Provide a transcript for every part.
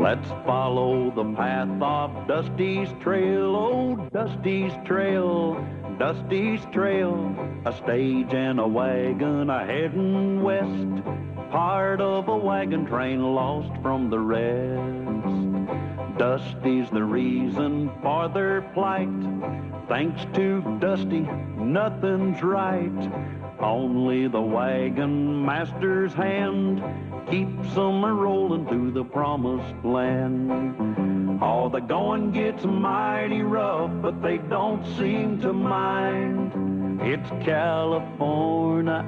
Let's follow the path of Dusty's trail, oh, Dusty's trail, Dusty's trail. A stage and a wagon a-heading west, part of a wagon train lost from the rest. Dusty's the reason for their plight. Thanks to Dusty, nothing's right. Only the wagon master's hand keeps them a-rolling to the promised land. Oh, the going gets mighty rough, but they don't seem to mind. It's California,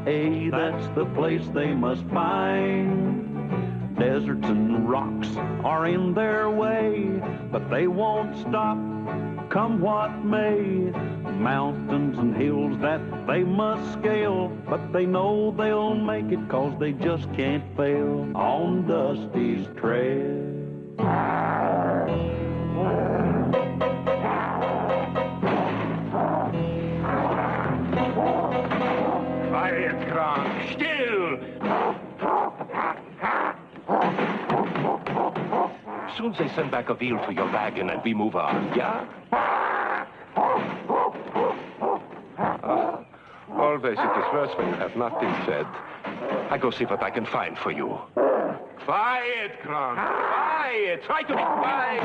that's the place they must find. Deserts and rocks are in their way, but they won't stop, come what may. Mountains and hills that they must scale, but they know they'll make it 'cause they just can't fail on Dusty's trail. Quiet, Kronk. Still! Soon they send back a wheel to your wagon and we move on, yeah? Always it is worse when you have nothing said. I go see what I can find for you. Quiet, Kronk. Quiet. Try to be quiet.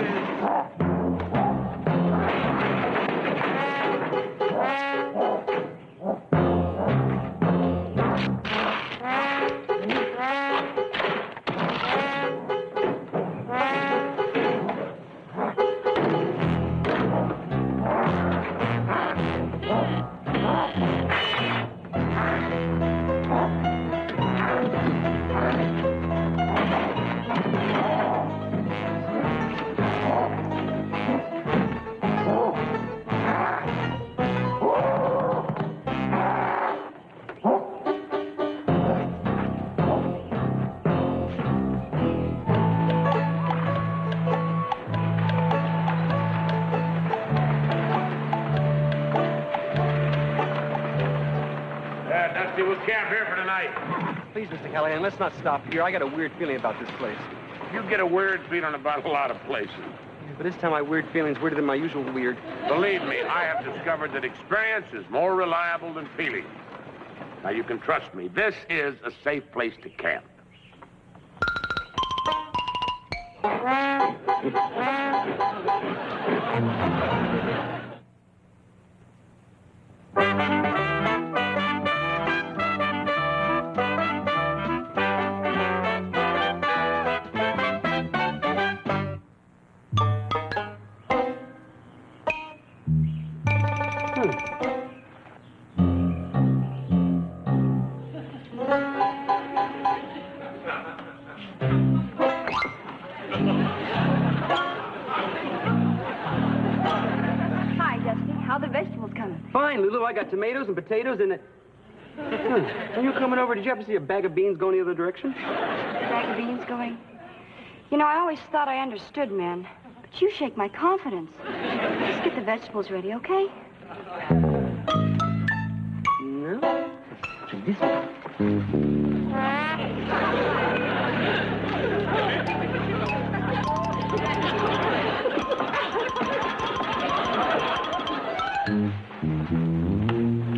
We'll camp here for tonight. Please, Mr. Callahan, let's not stop here. I got a weird feeling about this place. You get a weird feeling about a lot of places. But this time my weird feeling's weirder than my usual weird. Believe me, I have discovered that experience is more reliable than feeling. Now, you can trust me. This is a safe place to camp. Fine, Lulu. I got tomatoes and potatoes and... When you were coming over, did you happen to see a bag of beans going the other direction? Bag of beans going? You know, I always thought I understood men, but you shake my confidence. Let's get the vegetables ready, okay? No. This one.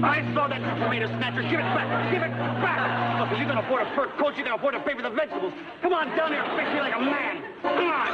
I saw that tomato snatcher. Give it back. Give it back. Look, if you can afford a fur coat, you can afford to pay for the vegetables. Come on down here and fix me like a man. Come on.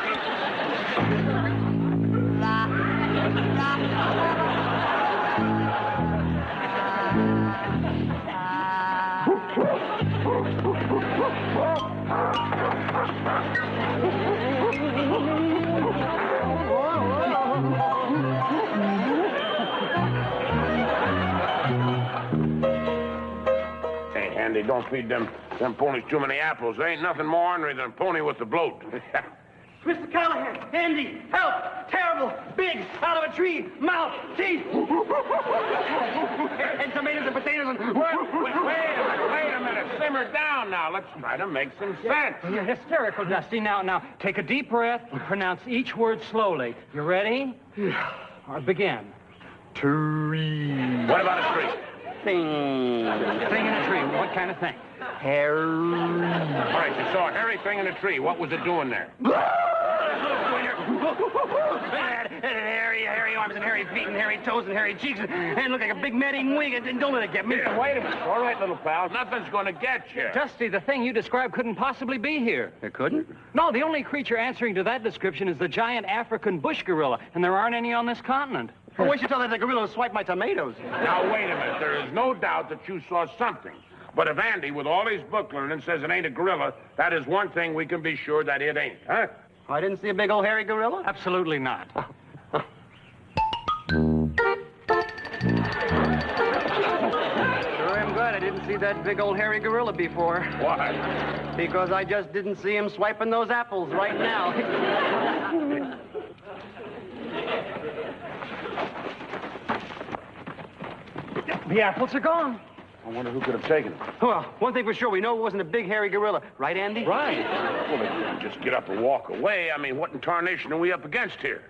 Hey, Handy, don't feed them ponies too many apples. There ain't nothing more ornery than a pony with the bloat. Mr. Callahan, Andy, help! Terrible, big, out of a tree, mouth, teeth. And tomatoes and potatoes and... Wait a minute. Simmer down now. Let's try to make some sense. You're hysterical, Dusty. Now, take a deep breath and pronounce each word slowly. You ready? All right, begin. Tree. What about a tree? Thing. Thing in a tree. What kind of thing? Hair. All right, you saw a hairy thing in a tree. What was it doing there? arms and hairy feet and hairy toes and hairy cheeks and look like a big man-eating wing, and don't let it get me. Here, wait a minute. All right, little pal. Nothing's going to get you. Dusty, the thing you described couldn't possibly be here. It couldn't? No, the only creature answering to that description is the giant African bush gorilla, and there aren't any on this continent. Well, why should you tell that the gorilla swiped my tomatoes? Now, wait a minute. There is no doubt that you saw something. But if Andy, with all his book learning, says it ain't a gorilla, that is one thing we can be sure that it ain't, huh? I didn't see a big old hairy gorilla? Absolutely not. Sure am glad I didn't see that big old hairy gorilla before. Why? Because I just didn't see him swiping those apples right now. The apples are gone. I wonder who could have taken it. Well, one thing for sure, we know it wasn't a big hairy gorilla. Right, Andy? Right. Well, if you can just get up and walk away, I mean, what in tarnation are we up against here?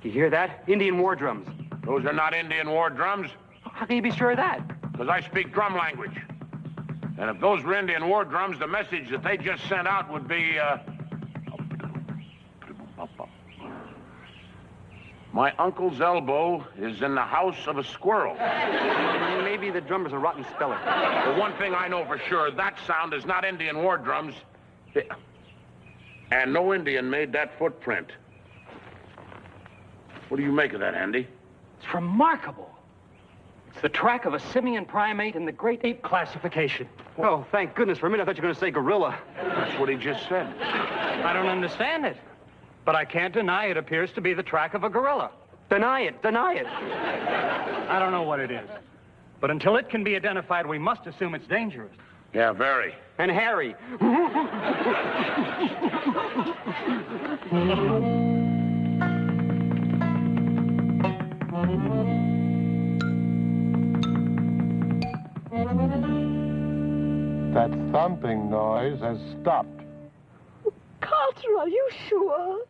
You hear that? Indian war drums. Those are not Indian war drums, How can you be sure of that? because I speak drum language. And if those were Indian war drums, the message that they just sent out would be, my uncle's elbow is in the house of a squirrel. Maybe the drummer's a rotten speller. The one thing I know for sure, that sound is not Indian war drums. And no Indian made that footprint. What do you make of that, Andy? It's remarkable. It's the track of a simian primate in the great ape classification. Oh, thank goodness. For a minute, I thought you were going to say gorilla. That's what he just said. I don't understand it. But I can't deny it appears to be the track of a gorilla. Deny it. Deny it. I don't know what it is. But until it can be identified, we must assume it's dangerous. Yeah, very. And hairy. That thumping noise has stopped. Carter, are you sure?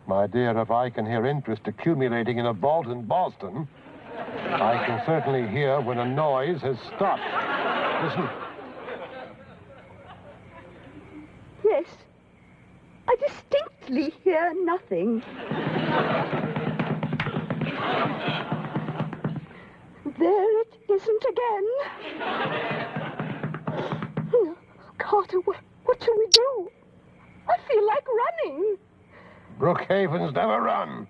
My dear, if I can hear interest accumulating in a vault in Boston, I can certainly hear when a noise has stopped. Listen. Yes. I distinctly hear nothing. There it isn't again. No, Carter, what shall we do? I feel like running. Brookhaven's never run.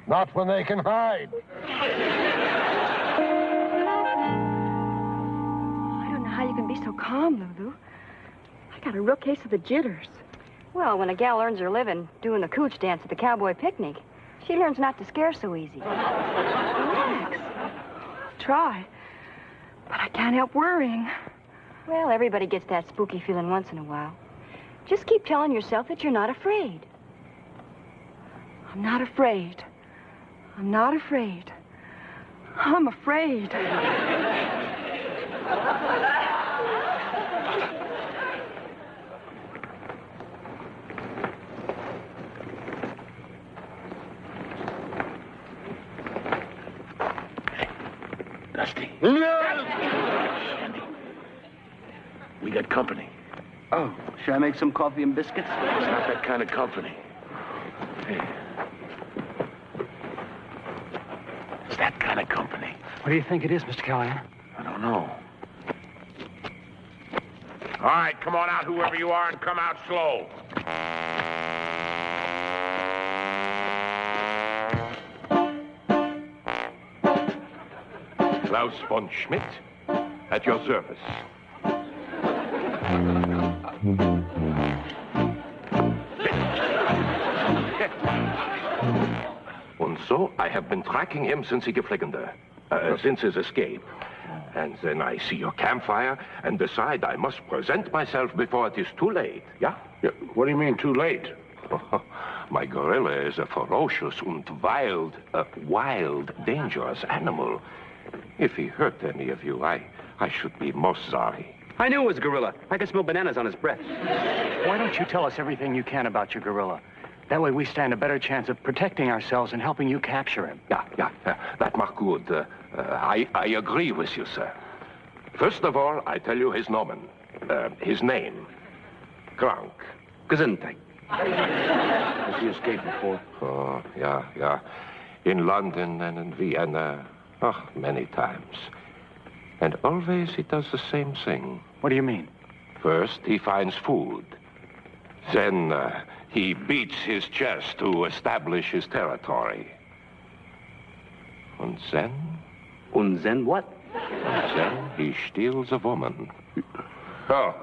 Not when they can hide. I don't know how you can be so calm, Lulu. I got a real case of the jitters. Well, when a gal earns her living doing the cooch dance at the cowboy picnic, she learns not to scare so easy. Relax. Try. But I can't help worrying. Well, everybody gets that spooky feeling once in a while. Just keep telling yourself that you're not afraid. I'm not afraid. I'm not afraid. I'm afraid. Dusty. Andy. We got company. Oh, should I make some coffee and biscuits? It's not that kind of company. Hey. It's that kind of company. What do you think it is, Mr. Callahan? I don't know. All right, come on out, whoever you are, and come out slow. Klaus von Schmidt, at your service. And so I have been tracking him since he geflogen there, since his escape. And then I see your campfire and decide I must present myself before it is too late, yeah? What do you mean, too late? My gorilla is a ferocious and wild, dangerous animal. If he hurt any of you, I should be most sorry. I knew it was a gorilla. I could smell bananas on his breath. Why don't you tell us everything you can about your gorilla? That way we stand a better chance of protecting ourselves and helping you capture him. Yeah, that mark good. I agree with you, sir. First of all, I tell you his nomen, his name. Krank. Gesundheit. Has he escaped before? Oh, yeah. In London and in Vienna. Oh, many times. And always he does the same thing. What do you mean? First, he finds food. Then he beats his chest to establish his territory. And then? And then what? Then he steals a woman. Oh.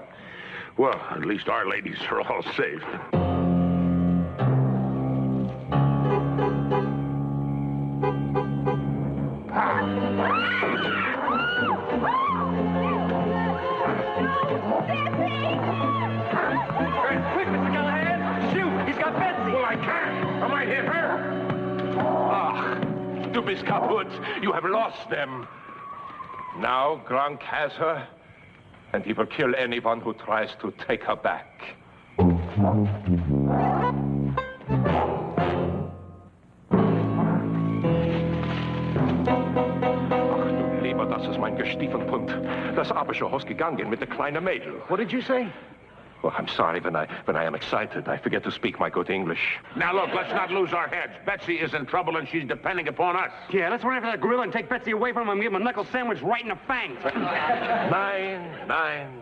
Well, at least our ladies are all safe. Quick, Mr. Callahan! Shoot! He's got Betsy! Well, I can't. I might hit her. Ah, du bist kaputt. You have lost them. Now Gronk has her, and he will kill anyone who tries to take her back. Lieber, das ist mein Gestiefenhund. Das Abische Haus gegangen mit der kleinen Mädel. What did you say? Oh, I'm sorry. When I am excited, I forget to speak my good English. Now, look, let's not lose our heads. Betsy is in trouble, and she's depending upon us. Yeah, let's run after that gorilla and take Betsy away from him and give him a knuckle sandwich right in the fangs. Nine.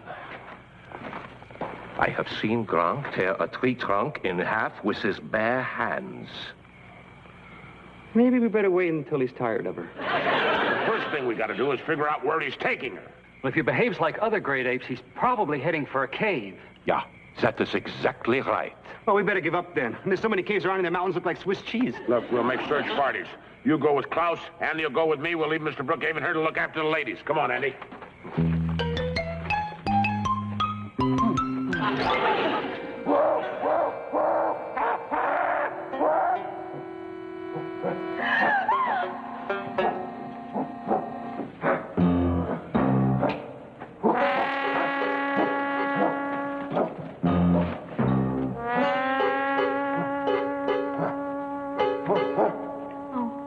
I have seen Gronk tear a tree trunk in half with his bare hands. Maybe we better wait until he's tired of her. The first thing we got to do is figure out where he's taking her. Well, if he behaves like other great apes, he's probably heading for a cave. Yeah, that is exactly right. Well, we better give up then. There's so many caves around in the mountains look like Swiss cheese. Look, we'll make search parties. You go with Klaus, Andy will go with me. We'll leave Mr. Brookhaven here to look after the ladies. Come on, Andy.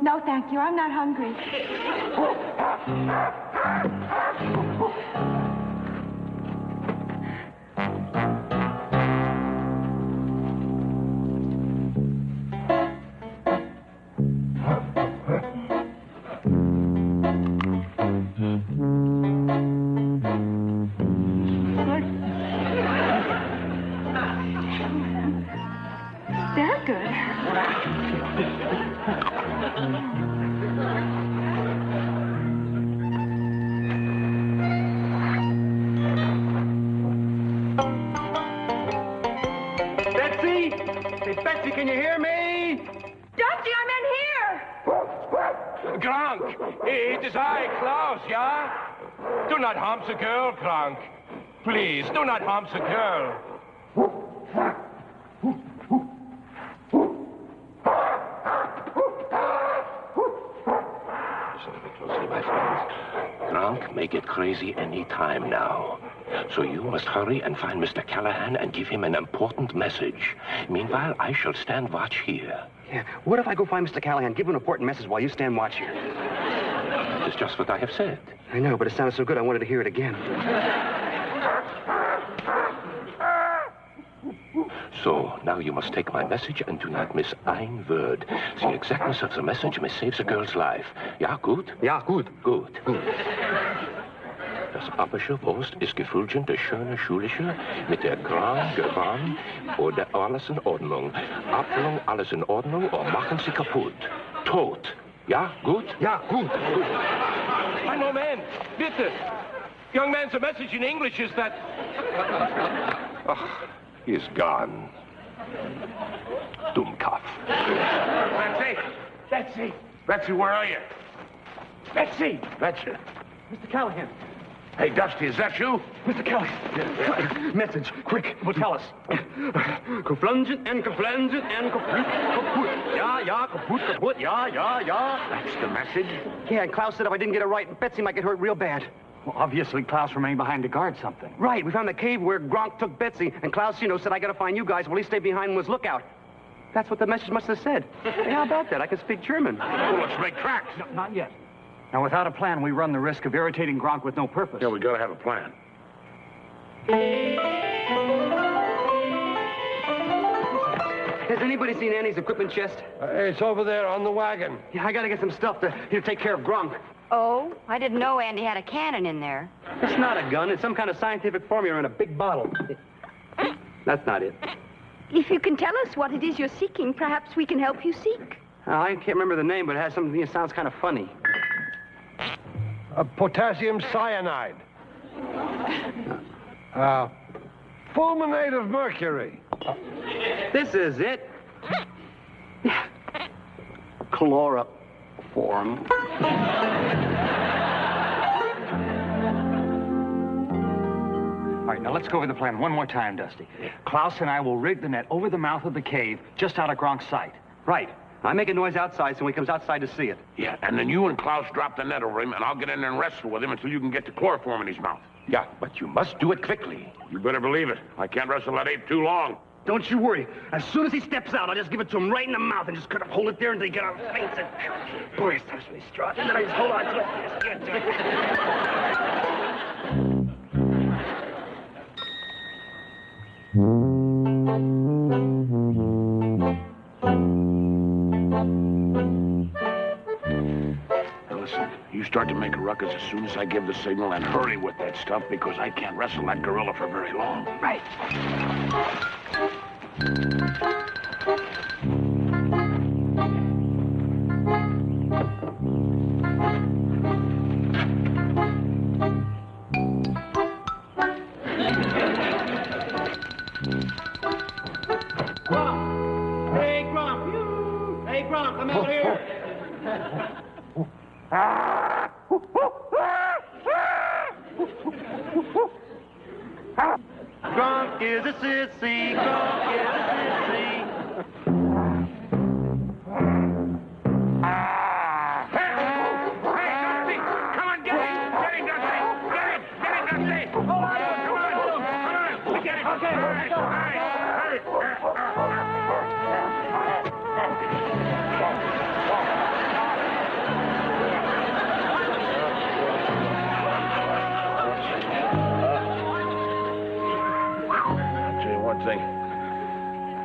No, thank you. I'm not hungry. They're good. Betsy! Hey, Betsy, can you hear me? Dusty, I'm in here! Gronk, it is I, Klaus, yeah? Do not harm the girl, Gronk. Please, do not harm the girl. Listen to me closely, my friends. Gronk may get crazy any time now. So you must hurry and find Mr. Callahan and give him an important message. Meanwhile, I shall stand watch here. Yeah, what if I go find Mr. Callahan, give him an important message while you stand watch here? It's just what I have said. I know, but it sounded so good I wanted to hear it again. So, now you must take my message and do not miss ein word. The exactness of the message may save the girl's life. Ja, gut? Ja, gut. Gut. Das Abische Wurst ist gefüllt der schöne Schulische mit der Kran, Gewand oder alles in Ordnung. Abfüllung, alles in Ordnung oder machen Sie kaputt. Tot. Ja, gut? Ja, gut. Ein Moment, bitte. Young man, the message in English is that... Ach, he is gone. Dummkopf. Betsy, where are you? Betsy! Mr. Callahan. Hey, Dusty, is that you? Mr. Callahan. Message, quick. Well, tell us. Geflungen and geflungen and kaput. Ja, kaput, ja. That's the message? Yeah, and Klaus said if I didn't get it right, Betsy might get hurt real bad. Well, obviously, Klaus remained behind to guard something. Right, we found the cave where Gronk took Betsy, and Klaus, said I gotta find you guys while he stayed behind and was lookout. That's what the message must have said. Hey, how about that? I can speak German. Well, let's make tracks. No, not yet. Now, without a plan, we run the risk of irritating Gronk with no purpose. Yeah, we gotta have a plan. Mr. Has anybody seen Annie's equipment chest? It's over there on the wagon. Yeah, I gotta get some stuff to take care of Gronk. Oh, I didn't know Andy had a cannon in there. It's not a gun. It's some kind of scientific formula in a big bottle. That's not it. If you can tell us what it is you're seeking, perhaps we can help you seek. I can't remember the name, but it has something that sounds kind of funny. Potassium cyanide. Fulminate of mercury. This is it. Chloroform. All right, now let's go over the plan one more time, Dusty. Klaus and I will rig the net over the mouth of the cave, just out of Gronk's sight. Right. I make a noise outside so he comes outside to see it. Yeah, and then you and Klaus drop the net over him, and I'll get in there and wrestle with him until you can get the chloroform in his mouth. Yeah, but you must do it quickly. You better believe it. I can't wrestle that ape too long. Don't you worry. As soon as he steps out, I'll just give it to him right in the mouth and just kind of hold it there until he get on his face. And boy, it starts really strong. And then I just hold on to it and just give it to him. Now listen, you start to make a ruckus as soon as I give the signal, and hurry with that stuff because I can't wrestle that gorilla for very long. Right. Hey, Gronk. Hey, Gronk, come out here. Gronk is a sissy. Gronk is a sissy. Hey, Dusty! Come on, get him! Get him, Dusty! Get him! Get him, Dusty! Come on! Get him! Okay, all right. I'll tell you one thing.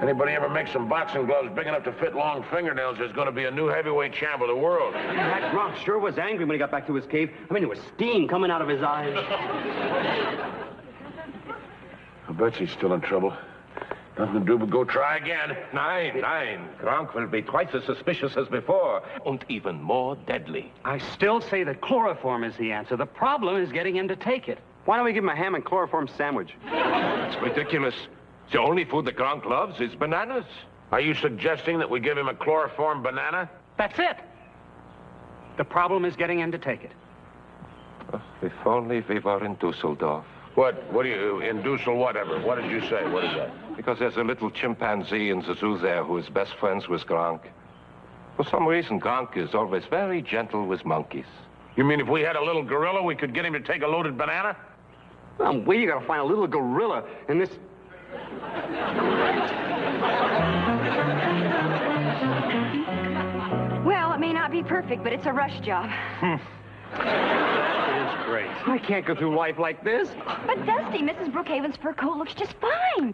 Anybody ever make some boxing gloves big enough to fit long fingernails, there's going to be a new heavyweight champ of the world. That Gronk sure was angry when he got back to his cave. I mean, there was steam coming out of his eyes. I bet she's still in trouble. Nothing to do but go try again. Nein. Gronk will be twice as suspicious as before, and even more deadly. I still say that chloroform is the answer. The problem is getting him to take it. Why don't we give him a ham and chloroform sandwich? It's ridiculous. The only food that Gronk loves is bananas. Are you suggesting that we give him a chloroform banana? That's it. The problem is getting him to take it. If only we were in Dusseldorf. What do you, in Dussel whatever? What did you say? What is that? Because there's a little chimpanzee in the zoo there who is best friends with Gronk. For some reason, Gronk is always very gentle with monkeys. You mean if we had a little gorilla, we could get him to take a loaded banana? Where you gotta find a little gorilla in this... Well, it may not be perfect, but it's a rush job. Great. I can't go through life like this. But Dusty, Mrs. Brookhaven's fur coat looks just fine.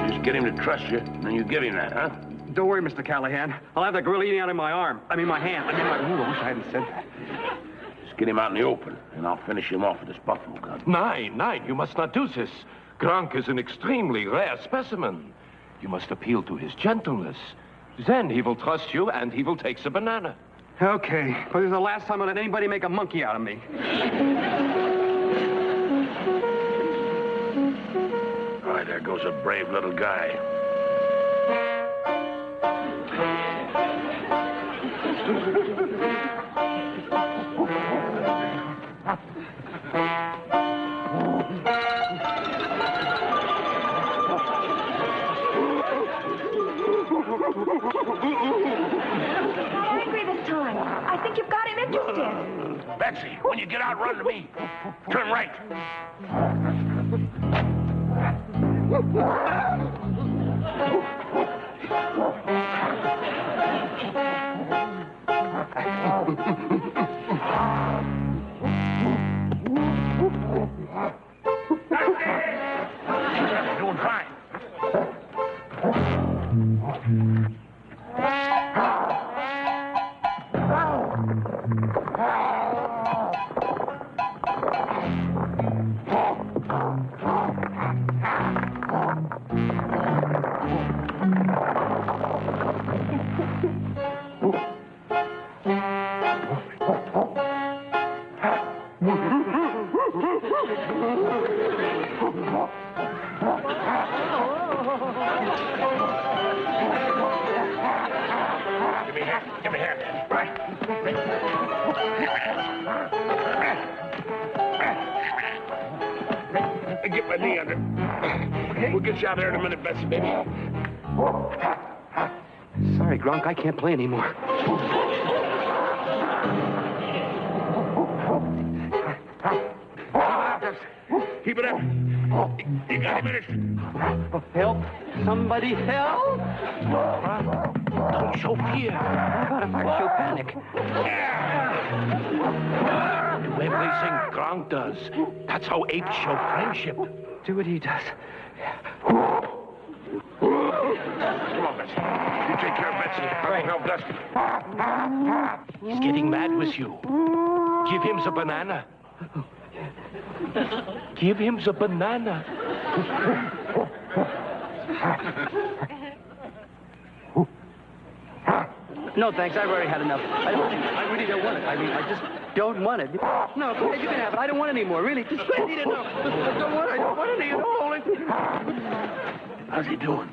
Just get him to trust you, and then you give him that, huh? Don't worry, Mr. Callahan. I'll have the gorilla eating out of my arm. I mean, my hand. Ooh, I wish I hadn't said that. Just get him out in the open, and I'll finish him off with this buffalo gun. Nein, you must not do this. Gronk is an extremely rare specimen. You must appeal to his gentleness. Then he will trust you, and he will take the banana. Okay, but this is the last time I let anybody make a monkey out of me. All right, there goes a brave little guy. Angry this time. I think you've got him interested. Betsy, when you get out, run to me. Turn right. Give me a hand. Get my knee under. Okay. We'll get you out there in a minute, Betsy, baby. Sorry, Gronk, I can't play anymore. Keep it up. You got a minute. Help! Somebody help! Don't show fear. How about if I show panic? Everything Gronk does. That's how apes show friendship. Do what he does. Come on, Betsy. You take care of Betsy. I'll help Dusty. He's getting mad with you. Give him the banana. Give him the banana. No, thanks. I've already had enough. I really don't want it. I mean, I just don't want it. No, go ahead, you can have it. I don't want any more, really. Just I need it. No, I don't want any. How's he doing?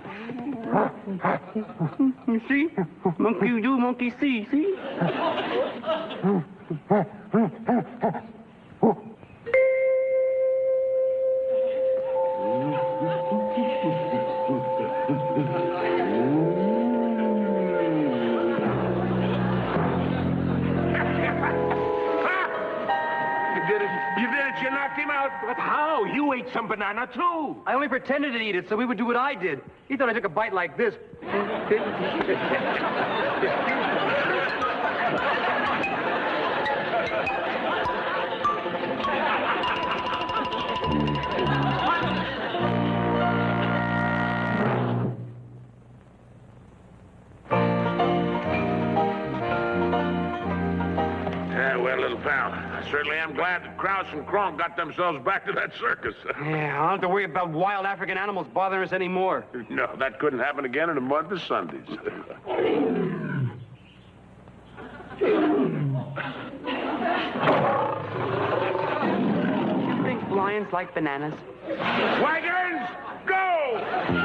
You see? Monkey do, monkey see. See? You did it. You knocked him out. But how? You ate some banana, too. I only pretended to eat it so he would do what I did. He thought I took a bite like this. Yeah, well, little pal, I certainly am glad that Krause and Kronk got themselves back to that circus. Yeah, I don't have to worry about wild African animals bothering us anymore. No, that couldn't happen again in a month of Sundays. You think lions like bananas? Wagons, go!